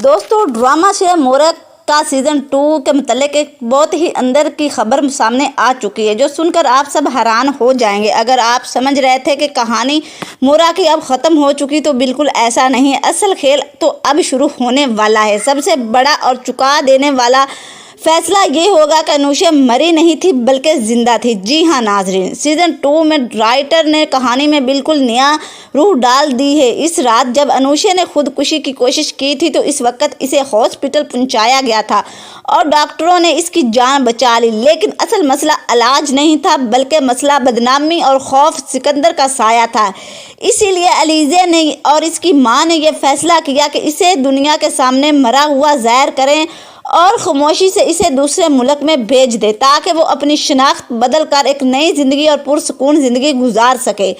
दोस्तों ड्रामा से मोरा का सीज़न 2 के मतलब एक बहुत ही अंदर की खबर सामने आ चुकी है, जो सुनकर आप सब हैरान हो जाएंगे। अगर आप समझ रहे थे कि कहानी मोरा की अब ख़त्म हो चुकी, तो बिल्कुल ऐसा नहीं है। असल खेल तो अब शुरू होने वाला है। सबसे बड़ा और चुका देने वाला फैसला ये होगा कि अनुषा मरी नहीं थी बल्कि जिंदा थी। जी हाँ नाजरीन, सीज़न 2 में राइटर ने कहानी में बिल्कुल नया रूह डाल दी है। इस रात जब अनुषा ने खुदकुशी की कोशिश की थी तो इस वक्त इसे हॉस्पिटल पहुंचाया गया था और डॉक्टरों ने इसकी जान बचा ली, लेकिन असल मसला इलाज नहीं था बल्कि मसला बदनामी और खौफ सिकंदर का साया था। इसीलिए अलीज़ा ने और इसकी माँ ने यह फैसला किया कि इसे दुनिया के सामने मरा हुआ ज़ाहिर करें और खामोशी से इसे दूसरे मुल्क में भेज दे, ताकि वो अपनी शनाख्त बदल कर एक नई ज़िंदगी और पुरसुकून ज़िंदगी गुजार सके।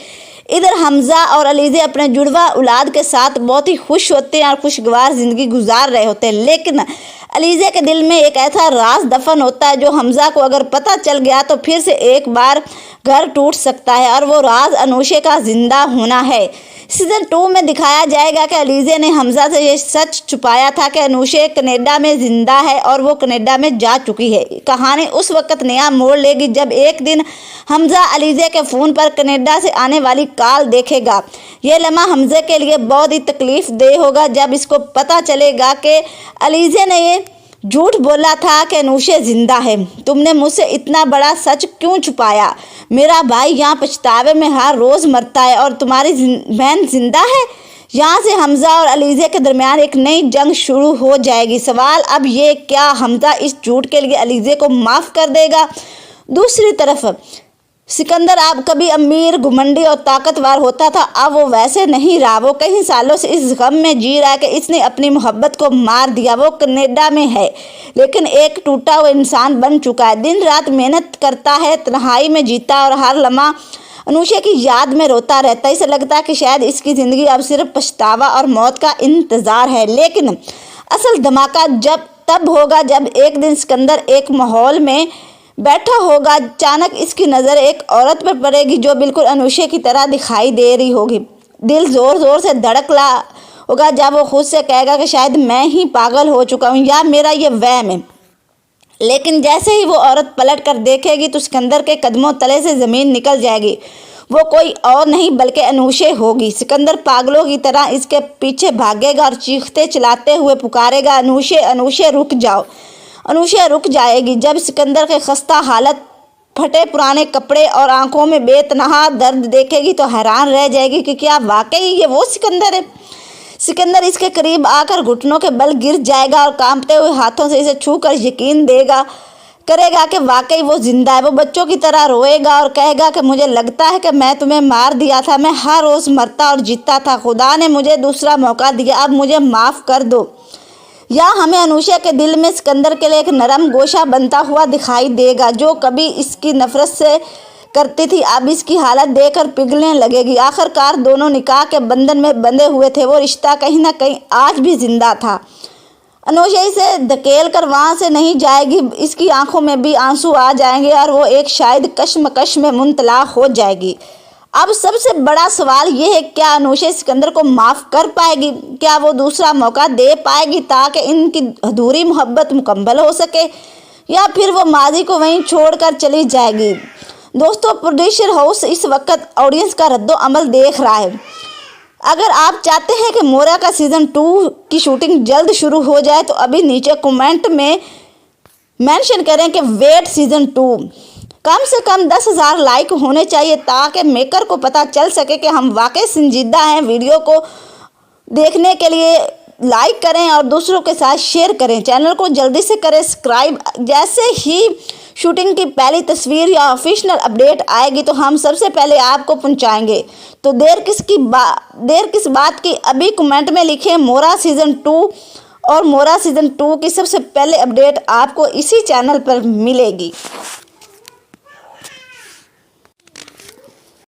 इधर हमज़ा और अलीज़ा अपने जुड़वा औलाद के साथ बहुत ही खुश होते हैं और खुशगवार ज़िंदगी गुजार रहे होते हैं, लेकिन अलीज़ा के दिल में एक ऐसा राज दफन होता है जो हमज़ा को अगर पता चल गया तो फिर से एक बार घर टूट सकता है, और वो राज अनुषा का जिंदा होना है। सीज़न 2 में दिखाया जाएगा कि अलीज़ा ने हमज़ा से ये सच छुपाया था कि अनुषा कनाडा में ज़िंदा है और वो कनाडा में जा चुकी है। कहानी उस वक्त नया मोड़ लेगी जब एक दिन हमज़ा अलीज़ा के फ़ोन पर कनाडा से आने वाली कॉल देखेगा। ये लम्हा हमज़ा के लिए बहुत ही तकलीफ दे होगा जब इसको पता चलेगा कि अलीज़ा ने ये झूठ बोला था कि अनुषा जिंदा है। तुमने मुझसे इतना बड़ा सच क्यों छुपाया? मेरा भाई यहाँ पछतावे में हर रोज़ मरता है और तुम्हारी बहन जिंदा है। यहाँ से हमज़ा और अलीज़ा के दरमियान एक नई जंग शुरू हो जाएगी। सवाल अब ये, क्या हमज़ा इस झूठ के लिए अलीज़ा को माफ़ कर देगा? दूसरी तरफ सिकंदर अब कभी अमीर, घुमंडी और ताकतवर होता था, अब वो वैसे नहीं रहा। वो कई सालों से इस गम में जी रहा है कि इसने अपनी मोहब्बत को मार दिया। वो कनाडा में है लेकिन एक टूटा हुआ इंसान बन चुका है। दिन रात मेहनत करता है, तन्हाई में जीता और हर लम्हा अनुषा की याद में रोता रहता है। इसे लगता है कि शायद इसकी ज़िंदगी अब सिर्फ पछतावा और मौत का इंतज़ार है। लेकिन असल धमाका तब होगा जब एक दिन सिकंदर एक माहौल में बैठा होगा। अचानक इसकी नज़र एक औरत पर पड़ेगी जो बिल्कुल अनुषा की तरह दिखाई दे रही होगी। दिल ज़ोर ज़ोर से धड़कला होगा जब वो खुद से कहेगा कि शायद मैं ही पागल हो चुका हूँ या मेरा ये वहम है। लेकिन जैसे ही वो औरत पलट कर देखेगी तो सिकंदर के कदमों तले से ज़मीन निकल जाएगी। वो कोई और नहीं बल्कि अनुषा होगी। सिकंदर पागलों की तरह इसके पीछे भागेगा और चीखते चिल्लाते हुए पुकारेगा, अनुषा, अनुषा रुक जाओ। अनुषा रुक जाएगी जब सिकंदर के खस्ता हालत, फटे पुराने कपड़े और आंखों में बेतनहा दर्द देखेगी तो हैरान रह जाएगी कि क्या वाकई ये वो सिकंदर है। सिकंदर इसके करीब आकर घुटनों के बल गिर जाएगा और कांपते हुए हाथों से इसे छूकर यकीन करेगा कि वाकई वो जिंदा है। वो बच्चों की तरह रोएगा और कहेगा कि मुझे लगता है कि मैं तुम्हें मार दिया था। मैं हर रोज़ मरता और जीता था। खुदा ने मुझे दूसरा मौका दिया, अब मुझे माफ़ कर दो। या हमें अनुषा के दिल में सिकंदर के लिए एक नरम गोशा बनता हुआ दिखाई देगा जो कभी इसकी नफरत से करती थी, अब इसकी हालत देखकर पिघलने लगेगी। आखिरकार दोनों निकाह के बंधन में बंधे हुए थे। वो रिश्ता कहीं ना कहीं आज भी जिंदा था। अनुषा इसे धकेल कर वहाँ से नहीं जाएगी। इसकी आंखों में भी आंसू आ जाएंगे और वो एक शायद कश्मकश में मुंतला हो जाएगी। अब सबसे बड़ा सवाल ये है, क्या अनुषा सिकंदर को माफ़ कर पाएगी? क्या वो दूसरा मौका दे पाएगी ताकि इनकी अधूरी मोहब्बत मुकम्मल हो सके, या फिर वो माजी को वहीं छोड़कर चली जाएगी? दोस्तों, प्रोड्यूसर हाउस इस वक्त ऑडियंस का रद्दो अमल देख रहा है। अगर आप चाहते हैं कि मोरा का सीज़न 2 की शूटिंग जल्द शुरू हो जाए तो अभी नीचे कमेंट में मेंशन करें कि वेट सीज़न 2। कम से कम 10,000 लाइक होने चाहिए ताकि मेकर को पता चल सके कि हम वाकई संजीदा हैं। वीडियो को देखने के लिए लाइक करें और दूसरों के साथ शेयर करें। चैनल को जल्दी से करें सब्सक्राइब। जैसे ही शूटिंग की पहली तस्वीर या ऑफिशियल अपडेट आएगी तो हम सबसे पहले आपको पहुंचाएंगे। तो देर किस बात की, अभी कमेंट में लिखें मोरा सीज़न 2 और मोरा सीज़न 2 की सबसे पहले अपडेट आपको इसी चैनल पर मिलेगी।